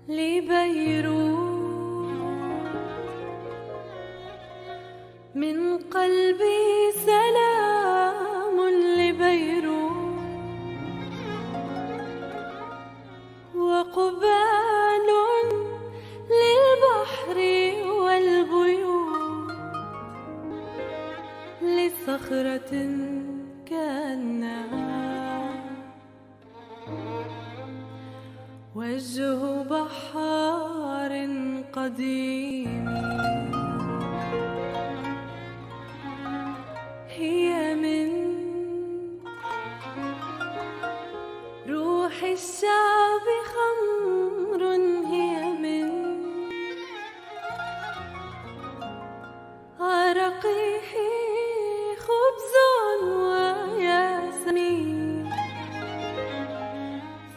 لبيروت من قلبي سلام لبيروت وقبال للبحر والبيوت لصخرة كأنها وجه بحار قديم هي من روح الشعب خمر هي من عرقه خبز وياسمين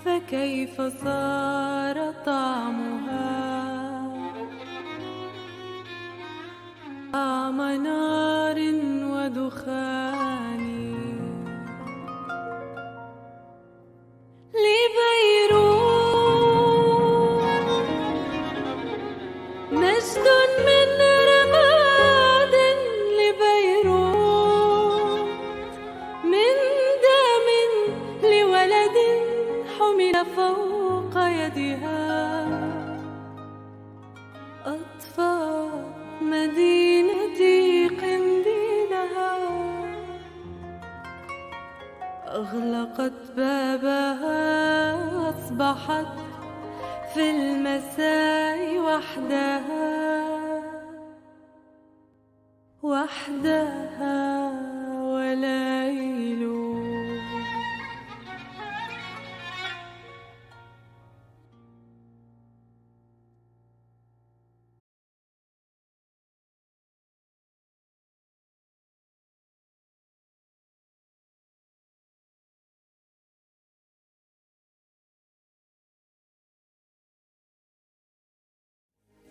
فكيف صار طعمها طعم نار ودخان لبيروت مجد من رماد لبيروت من دم لولد حمل فوق يدها أطفأ مدينتي قنديلها أغلقت بابها أصبحت في المساء وحدها وليل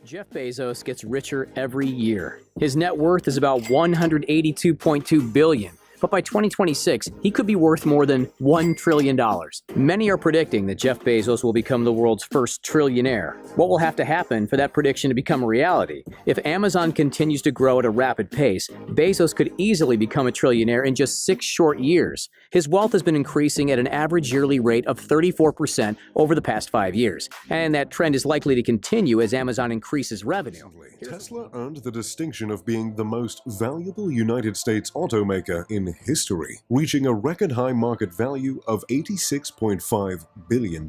Jeff Bezos gets richer every year. His net worth is about $182.2 billion. But by 2026, he could be worth more than $1 trillion. Many are predicting that Jeff Bezos will become the world's first trillionaire. What will have to happen for that prediction to become a reality? If Amazon continues to grow at a rapid pace, Bezos could easily become a trillionaire in just 6 short years. His wealth has been increasing at an average yearly rate of 34% over the past 5 years. And that trend is likely to continue as Amazon increases revenue. Tesla earned the distinction of being the most valuable United States automaker in history, reaching a record-high market value of $86.5 billion.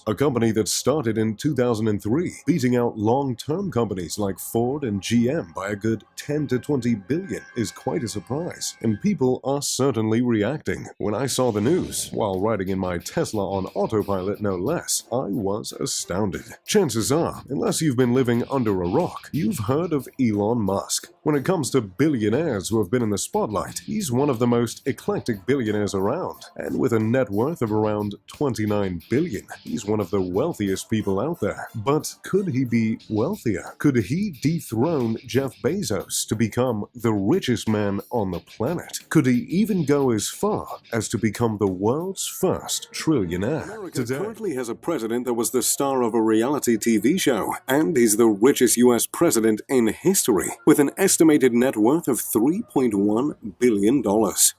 A company that started in 2003, beating out long-term companies like Ford and GM by a good 10 to 20 billion is quite a surprise, and people are certainly reacting. When I saw the news, while riding in my Tesla on autopilot no less, I was astounded. Chances are, unless you've been living under a rock, you've heard of Elon Musk. When it comes to billionaires who have been in the spotlight, he's one of the most eclectic billionaires around, and with a net worth of around $29 billion, he's one of the wealthiest people out there. But could he be wealthier? Could he dethrone Jeff Bezos to become the richest man on the planet? Could he even go as far as to become the world's first trillionaire? America currently has a president that was the star of a reality TV show, and he's the richest US president in history, with an estimated net worth of $3.1 billion.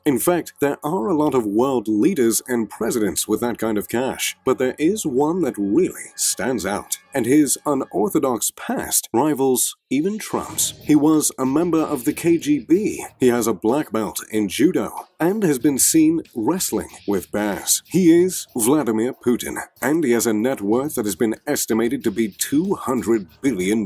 In fact, there are a lot of world leaders and presidents with that kind of cash, but there is one that really stands out, and his unorthodox past rivals even Trump's. He was a member of the KGB, he has a black belt in judo, and has been seen wrestling with bears. He is Vladimir Putin, and he has a net worth that has been estimated to be $200 billion,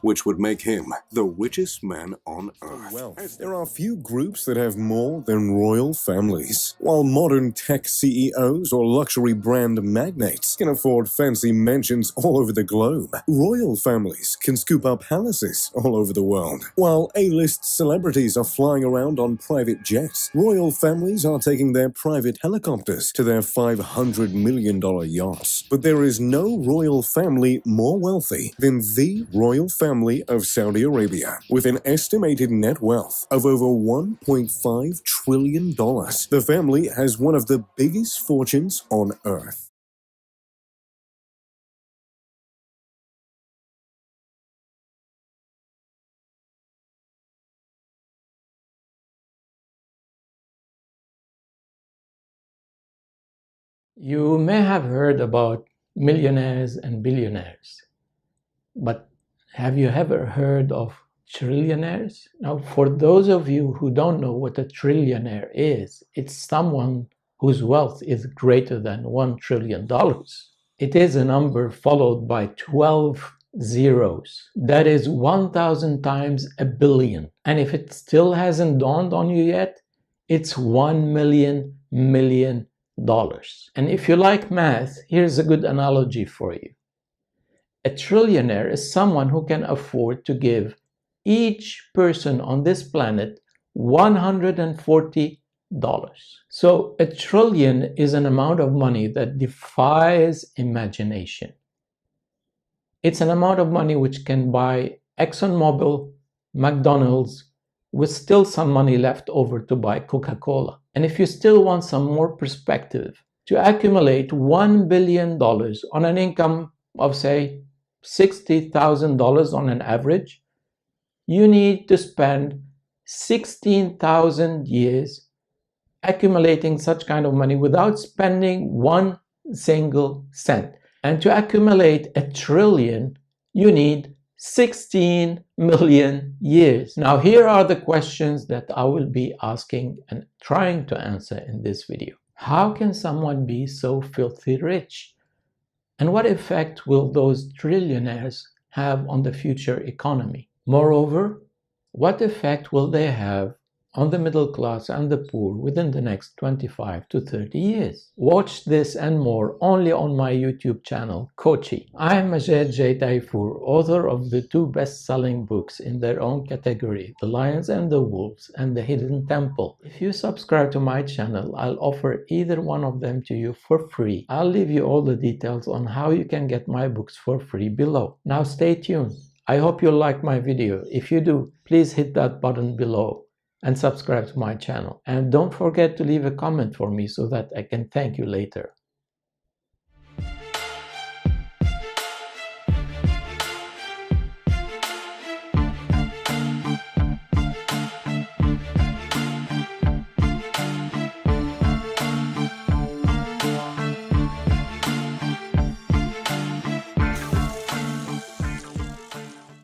which would make him the richest man on earth. Well, there are few groups that have more than royal families. While modern tech CEOs or luxury brand magnates can afford fancy mansions all over the globe, royal families can scoop up palaces all over the world. While A-list celebrities are flying around on private jets, royal families are taking their private helicopters to their $500 million yachts. But there is no royal family more wealthy than the royal family of Saudi Arabia, with an estimated net wealth of over $1.5 trillion. The family has one of the biggest fortunes on earth. You may have heard about millionaires and billionaires, but have you ever heard of trillionaires? Now, for those of you who don't know what a trillionaire is, it's someone whose wealth is greater than $1 trillion. It is a number followed by 12 zeros. That is 1,000 times a billion. And if it still hasn't dawned on you yet, it's 1 million million dollars. And if you like math, here's a good analogy for you. A trillionaire is someone who can afford to give each person on this planet $140. So a trillion is an amount of money that defies imagination. It's an amount of money which can buy ExxonMobil, McDonald's, with still some money left over to buy Coca-Cola. And if you still want some more perspective, to accumulate $1 billion on an income of, say, $60,000 on an average, you need to spend 16,000 years accumulating such kind of money without spending one single cent. And to accumulate a trillion, you need 16 million years. Now, here are the questions that I will be asking and trying to answer in this video. How can someone be so filthy rich? And what effect will those trillionaires have on the future economy? Moreover, what effect will they have on the middle class and the poor within the next 25 to 30 years? Watch this and more only on my YouTube channel, Kochi. I am Majed J. Taifour, author of the two best-selling books in their own category, The Lions and the Wolves and The Hidden Temple. If you subscribe to my channel, I'll offer either one of them to you for free. I'll leave you all the details on how you can get my books for free below. Now stay tuned. I hope you like my video. If you do, please hit that button below and subscribe to my channel. And don't forget to leave a comment for me so that I can thank you later.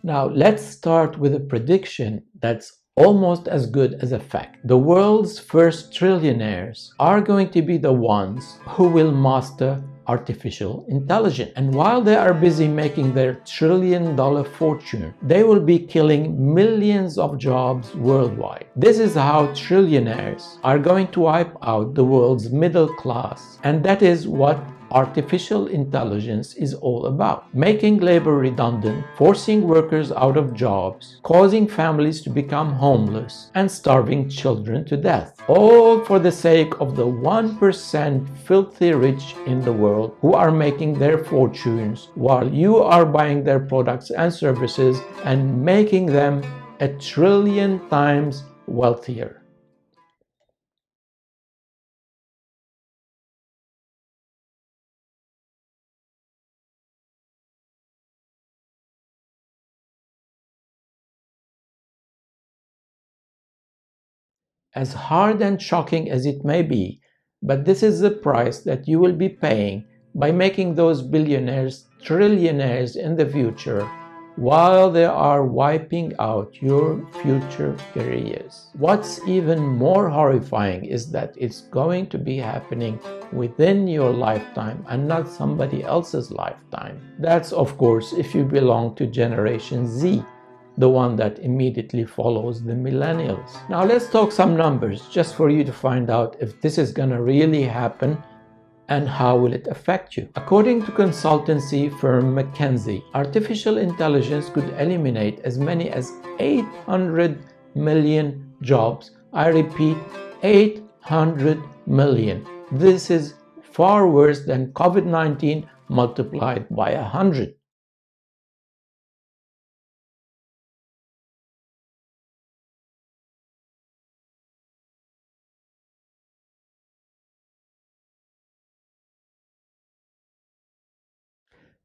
Now let's start with a prediction that's almost as good as a fact. The world's first trillionaires are going to be the ones who will master artificial intelligence. And while they are busy making their trillion-dollar fortune, they will be killing millions of jobs worldwide. This is how trillionaires are going to wipe out the world's middle class. And that is what artificial intelligence is all about. Making labor redundant, forcing workers out of jobs, causing families to become homeless, and starving children to death. All for the sake of the 1% filthy rich in the world who are making their fortunes while you are buying their products and services and making them a trillion times wealthier. As hard and shocking as it may be, but this is the price that you will be paying by making those billionaires trillionaires in the future while they are wiping out your future careers. What's even more horrifying is that it's going to be happening within your lifetime and not somebody else's lifetime. That's, of course, if you belong to Generation Z, the one that immediately follows the millennials. Now let's talk some numbers just for you to find out if this is gonna really happen and how will it affect you. According to consultancy firm McKinsey, artificial intelligence could eliminate as many as 800 million jobs. I repeat, 800 million. This is far worse than COVID-19 multiplied by 100.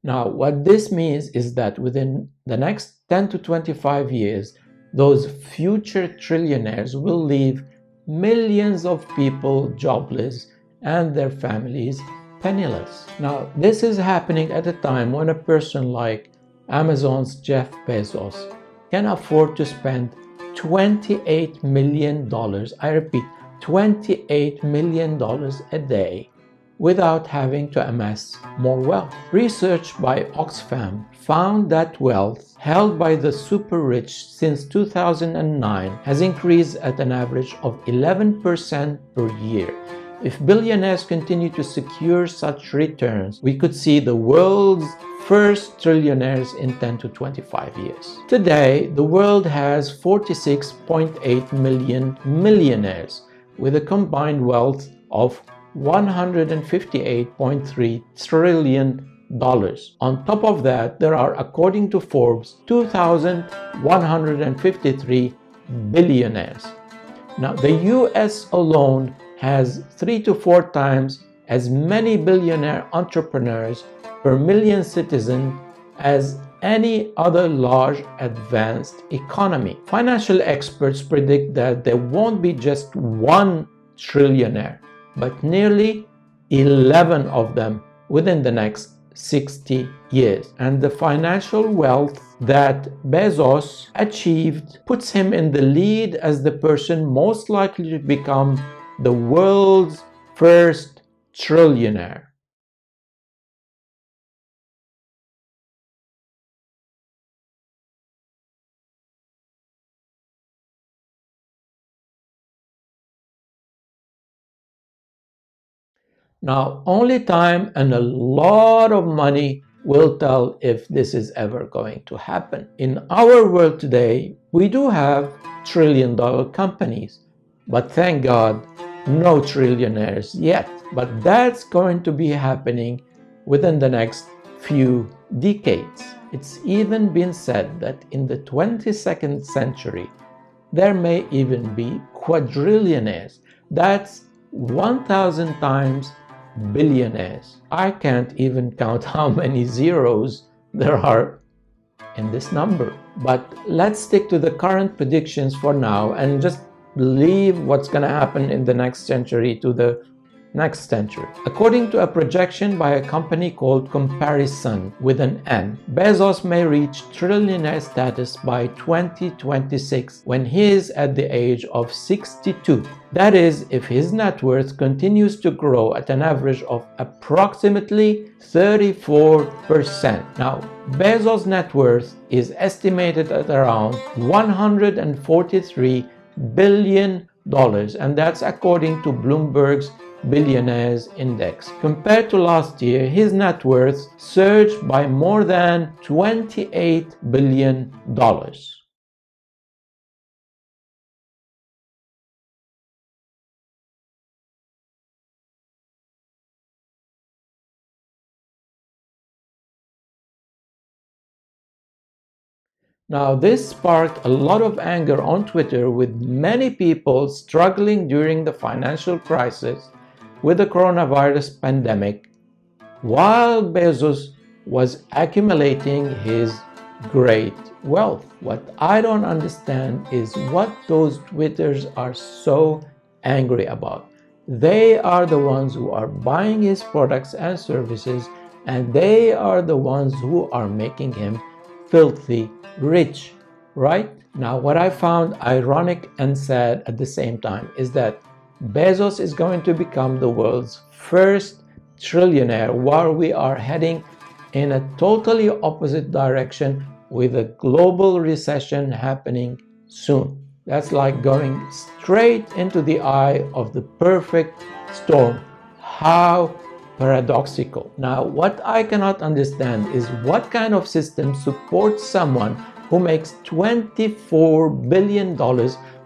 Now, what this means is that within the next 10 to 25 years, those future trillionaires will leave millions of people jobless and their families penniless. Now, this is happening at a time when a person like Amazon's Jeff Bezos can afford to spend $28 million, I repeat, $28 million a day without having to amass more wealth. Research by Oxfam found that wealth held by the super rich since 2009 has increased at an average of 11% per year. If billionaires continue to secure such returns, we could see the world's first trillionaires in 10 to 25 years. Today, the world has 46.8 million millionaires with a combined wealth of $158.3 trillion. On top of that, there are, according to Forbes, 2,153 billionaires. Now, the US alone has 3 to 4 times as many billionaire entrepreneurs per million citizens as any other large advanced economy. Financial experts predict that there won't be just one trillionaire, but nearly 11 of them within the next 60 years. And the financial wealth that Bezos achieved puts him in the lead as the person most likely to become the world's first trillionaire. Now, only time and a lot of money will tell if this is ever going to happen. In our world today, we do have trillion-dollar companies, but thank God, no trillionaires yet. But that's going to be happening within the next few decades. It's even been said that in the 22nd century, there may even be quadrillionaires. That's 1,000 times billionaires. I can't even count how many zeros there are in this number. But let's stick to the current predictions for now and just leave what's going to happen in the next century to the next century. According to a projection by a company called Comparison with an N, Bezos may reach trillionaire status by 2026 when he is at the age of 62. That is, if his net worth continues to grow at an average of approximately 34%. Now, Bezos' net worth is estimated at around $143 billion, and that's according to Bloomberg's Billionaires Index. Compared to last year, his net worth surged by more than $28 billion. Now, this sparked a lot of anger on Twitter, with many people struggling during the financial crisis with the coronavirus pandemic, while Bezos was accumulating his great wealth. What I don't understand is what those Twitters are so angry about. They are the ones who are buying his products and services, and they are the ones who are making him filthy rich, right? Now, what I found ironic and sad at the same time is that Bezos is going to become the world's first trillionaire while we are heading in a totally opposite direction with a global recession happening soon. That's like going straight into the eye of the perfect storm. How paradoxical. Now, what I cannot understand is what kind of system supports someone who makes $24 billion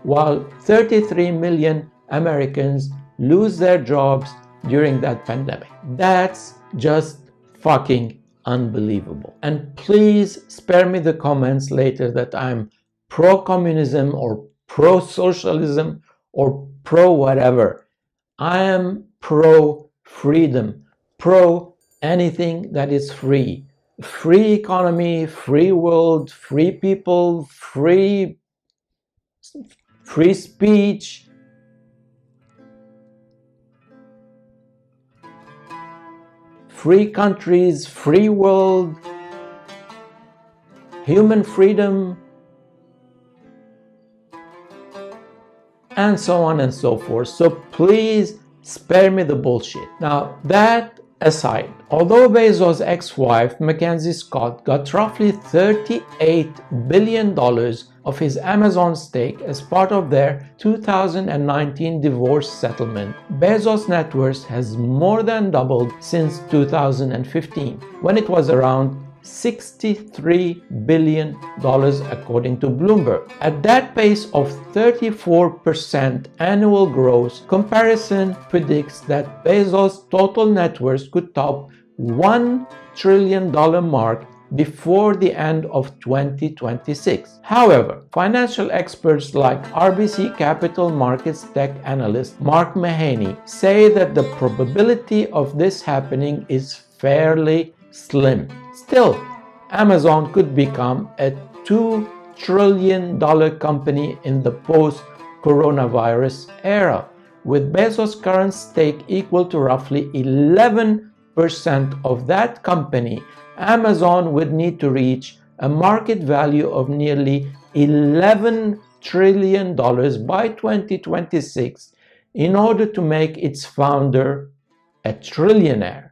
while 33 million Americans lose their jobs during that pandemic. That's just fucking unbelievable. And please spare me the comments later that I'm pro-communism or pro-socialism or pro-whatever. I am pro-freedom, pro-anything that is free. Free economy, free world, free people, free speech. free countries, free world, human freedom, and so on and so forth. So please spare me the bullshit. Now, that aside, although Bezos' ex-wife, Mackenzie Scott, got roughly $38 billion of his Amazon stake as part of their 2019 divorce settlement, Bezos' net worth has more than doubled since 2015, when it was around $63 billion according to Bloomberg. At that pace of 34% annual growth, comparison predicts that Bezos' total net worth could top $1 trillion mark before the end of 2026. However, financial experts like RBC Capital Markets tech analyst Mark Mahaney say that the probability of this happening is fairly slim. Still, Amazon could become a $2 trillion company in the post-coronavirus era, with Bezos' current stake equal to roughly 11% of that company. Amazon would need to reach a market value of nearly $11 trillion by 2026 in order to make its founder a trillionaire.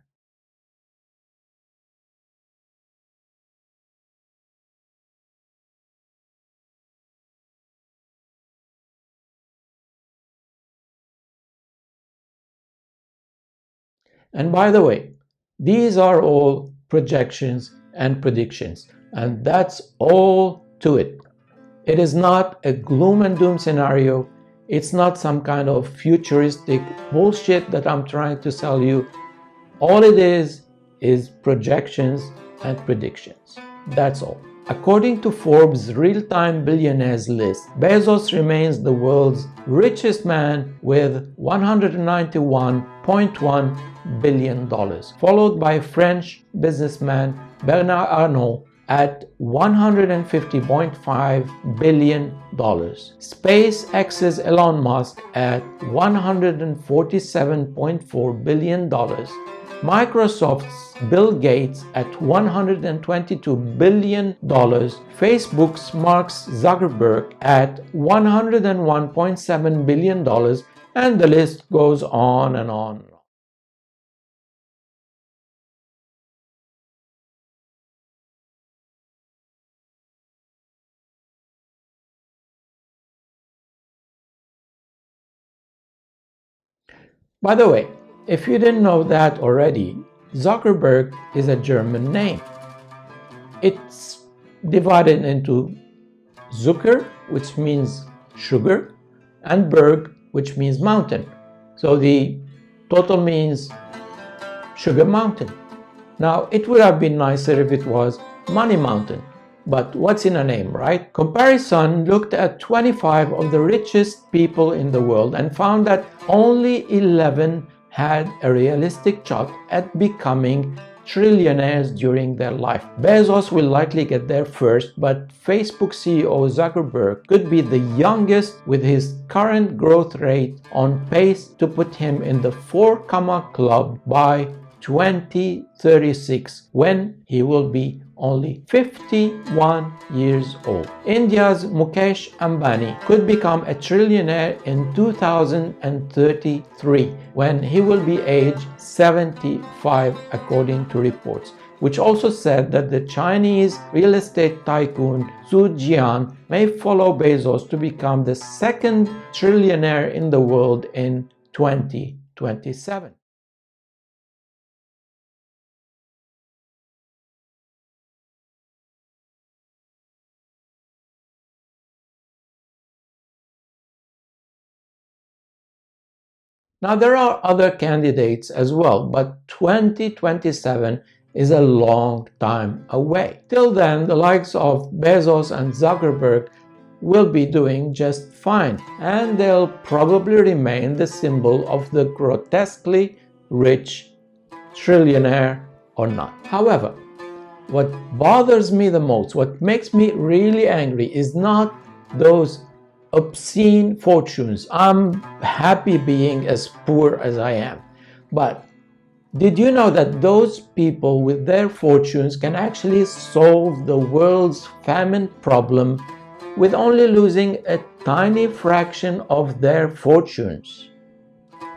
And by the way, these are all projections and predictions, and that's all to it. It is not a gloom and doom scenario. It's not some kind of futuristic bullshit that I'm trying to sell you. All it is projections and predictions. That's all. According to Forbes' real-time billionaires list, Bezos remains the world's richest man with $191.1 billion, followed by French businessman Bernard Arnault at $150.5 billion, SpaceX's Elon Musk at $147.4 billion, Microsoft's Bill Gates at $122 billion, Facebook's Mark Zuckerberg at $101.7 billion, and the list goes on and on. By the way, if you didn't know that already, Zuckerberg is a German name. It's divided into Zucker, which means sugar, and Berg, which means mountain. So the total means Sugar Mountain. Now, it would have been nicer if it was Money Mountain, but what's in a name, right? Comparison looked at 25 of the richest people in the world and found that only 11 had a realistic shot at becoming trillionaires during their life. Bezos will likely get there first, but Facebook CEO Zuckerberg could be the youngest, with his current growth rate on pace to put him in the 4 club by 2036, when he will be only 51 years old. India's Mukesh Ambani could become a trillionaire in 2033, when he will be age 75, according to reports, which also said that the Chinese real estate tycoon Zhu Jian may follow Bezos to become the second trillionaire in the world in 2027. Now, there are other candidates as well, but 2027 is a long time away. Till then, the likes of Bezos and Zuckerberg will be doing just fine, and they'll probably remain the symbol of the grotesquely rich trillionaire or not. However, what bothers me the most, what makes me really angry, is not those obscene fortunes. I'm happy being as poor as I am, but Did you know that those people with their fortunes can actually solve the world's famine problem with only losing a tiny fraction of their fortunes?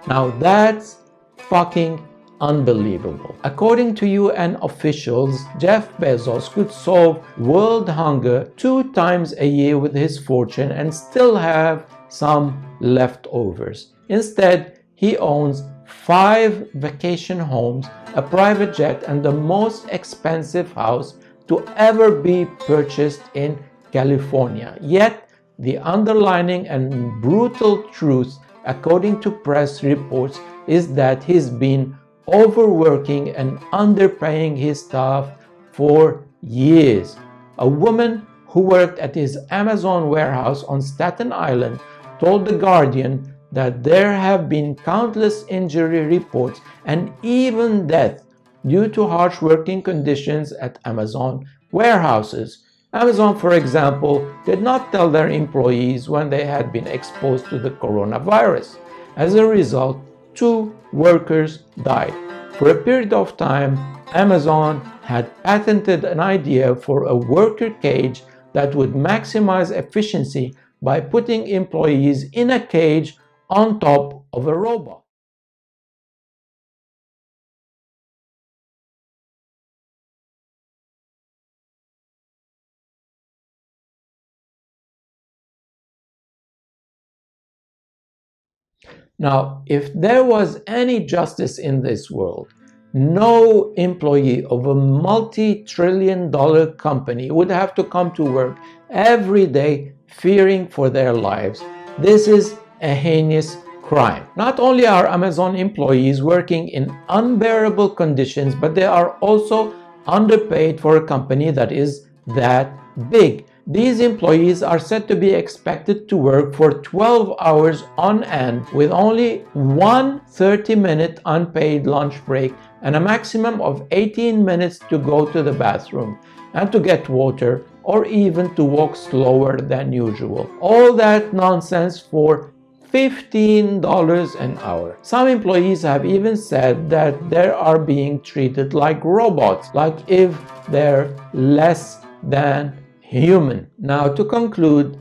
Now that's fucking unbelievable. According to UN officials, Jeff Bezos could solve world hunger 2 times a year with his fortune and still have some leftovers. Instead, he owns 5 vacation homes, a private jet, and the most expensive house to ever be purchased in California. Yet, the underlying and brutal truth, according to press reports, is that he's been overworking and underpaying his staff for years. A woman who worked at his Amazon warehouse on Staten Island told The Guardian that there have been countless injury reports and even death due to harsh working conditions at Amazon warehouses. Amazon, for example, did not tell their employees when they had been exposed to the coronavirus. As a result, 2 workers died. For a period of time, Amazon had patented an idea for a worker cage that would maximize efficiency by putting employees in a cage on top of a robot. Now, if there was any justice in this world, no employee of a multi-trillion-dollar company would have to come to work every day fearing for their lives. This is a heinous crime. Not only are Amazon employees working in unbearable conditions, but they are also underpaid for a company that is that big. These employees are said to be expected to work for 12 hours on end with only one 30-minute unpaid lunch break and a maximum of 18 minutes to go to the bathroom and to get water or even to walk slower than usual. All that nonsense for $15 an hour. Some employees have even said that they are being treated like robots, like if they're less than human. Now, to conclude,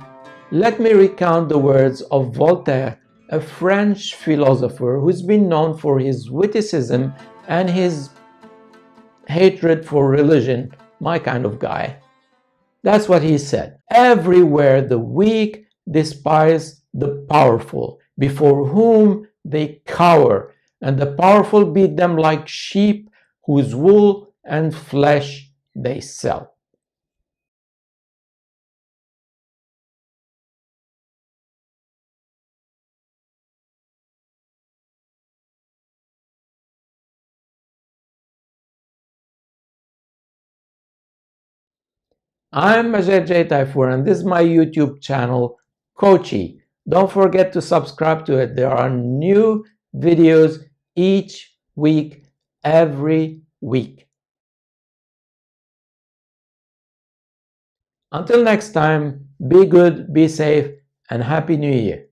let me recount the words of Voltaire, a French philosopher who's been known for his witticism and his hatred for religion, my kind of guy. That's what he said. Everywhere the weak despise the powerful, before whom they cower, and the powerful beat them like sheep whose wool and flesh they sell. I'm Majed J. Taifour, and this is my YouTube channel, Kochi. Don't forget to subscribe to it. There are new videos each week, every week. Until next time, be good, be safe, and Happy New Year.